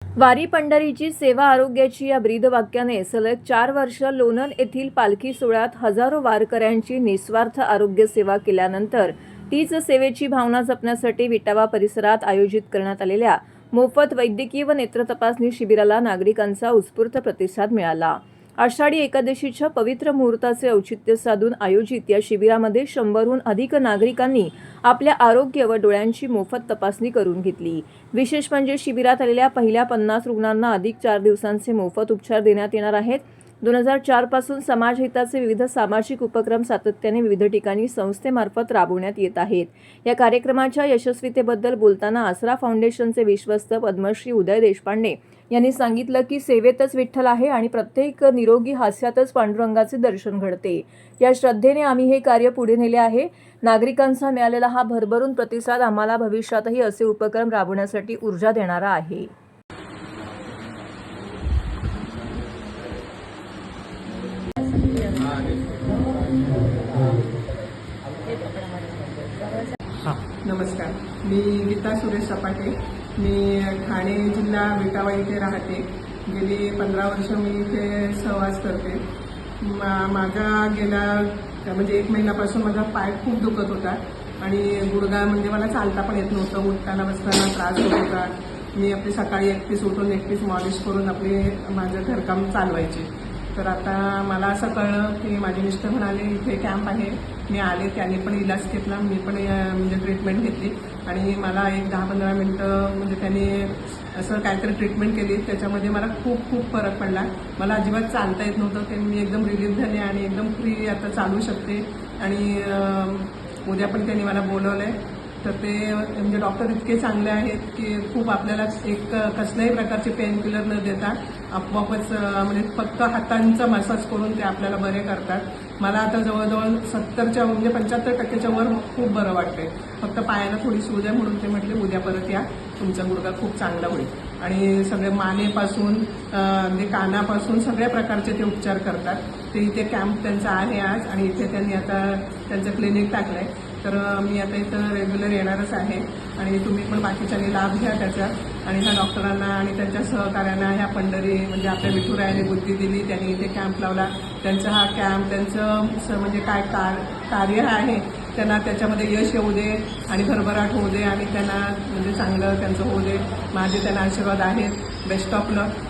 वारी पंढरीची सेवा आरोग्याची या ब्रीद वाक्याने सलग 4 वर्ष लोणंद येथील पालखी सोहळ्यात हजारो वारकऱ्यांची निस्वार्थ आरोग्य सेवा केल्यानंतर तीच सेवेची भावना जपण्यासाठी विटावा परिसरात आयोजित करण्यात आलेल्या मोफत वैद्यकीय व नेत्र तपासणी शिबिराला नागरिकांचा उत्स्फूर्त प्रतिसाद मिळाला। आषाढी एकादशीच्या पवित्र मुहूर्ताचे औचित्य साधून आयोजित या शिबिरामध्ये 100हून अधिक नागरिकांनी आपल्या आरोग्य व डोळ्यांची मोफत तपासणी करून घेतली। विशेष म्हणजे शिबिरात आलेल्या पहिल्या 50 रुग्णांना अधिक 4 दिवसांचे मोफत उपचार देण्यात येणार आहेत। 2004 पासून समाजहिताचे विविध सामाजिक उपक्रम सातत्याने विविध ठिकाणी संस्थेमार्फत राबवण्यात येत आहेत। या कार्यक्रमाच्या यशस्वीतेबद्दल बोलताना आसरा फाउंडेशनचे विश्वस्त पद्मश्री उदय देशपांडे यांनी सांगितलं की सेवेतच विठ्ठल आहे आणि प्रत्येक निरोगी हास्यातच पांडुरंगाचे दर्शन घडते। या श्रद्धेने आम्ही हे कार्य पुढे नेले आहे। नागरिकांचा मिळालेला हा भरभरून प्रतिसाद आम्हाला भविष्यातही असे उपक्रम राबवण्यासाठी ऊर्जा देणारा आहे। नमस्कार, मी गीता सुरेश सपाटे। मी ठाणे जिल्हा विटावा इथे राहते। गेली 15 वर्ष मी इथे सहवास करते। माझा गेल्या म्हणजे 1 महिन्यापासून माझा पाय खूप दुखत होता आणि गुडघा म्हणजे मला चालता पण येत नव्हतं। उठताना बसताना त्रास होत होता। मी आपली सकाळी एकटीच उठून एकटीच मॉलिश करून माझं घरकाम चालवायचे। तर आता मला असं कळलं की माझे मिस्टर म्हणाले इथे कॅम्प आहे। मी आले, त्यांनी पण इलाज घेतला, मी पण म्हणजे ट्रीटमेंट घेतली आणि मला एक 10-15 मिनटं म्हणजे त्यांनी असं काहीतरी ट्रीटमेंट केली। त्याच्यामध्ये मला खूप फरक पडला। मला अजिबात चालता येत नव्हतं, ते मी एकदम रिलीफ झाले आणि एकदम फ्री आता चालू शकते। आणि उद्या पण त्यांनी मला बोलवलं आहे। तर ते म्हणजे डॉक्टर इतके चांगले आहेत की खूप आपल्याला एक कसल्याही प्रकारचे पेन किलर न देता आपोआपच म्हणजे फक्त हातांचा मसाज करून ते आपल्याला बरे करतात। मला आता जवळजवळ 70च्या म्हणजे 75% वर खूप बरं वाटतंय। फक्त पायाला थोडी सूज आहे म्हणून ते म्हटले उद्या परत या, तुमचा गुडघा खूप चांगला होईल। आणि सगळे मानेपासून म्हणजे कानापासून सगळ्या प्रकारचे ते उपचार करतात। ते इथे कॅम्प त्यांचा आहे आज आणि इथे त्यांनी आता त्यांचं क्लिनिक टाकलंय। तर मी आता इथं रेग्युलर येणारच आहे आणि तुम्ही पण बाकीच्यांनी लाभ घ्या त्याचा। आणि ह्या डॉक्टरांना आणि त्यांच्या सहकार्यांना ह्या पंढरी म्हणजे आपल्या विठुरायाने बुद्धी दिली, त्यांनी इथे कॅम्प लावला। त्यांचा हा कॅम्प त्यांचं म्हणजे काय कार्य आहे त्यांना त्याच्यामध्ये यश येऊ दे आणि भरभराट होऊ दे आणि त्यांना म्हणजे चांगलं त्यांचं होऊ दे। माझे त्यांना आशीर्वाद आहेत। Best of luck.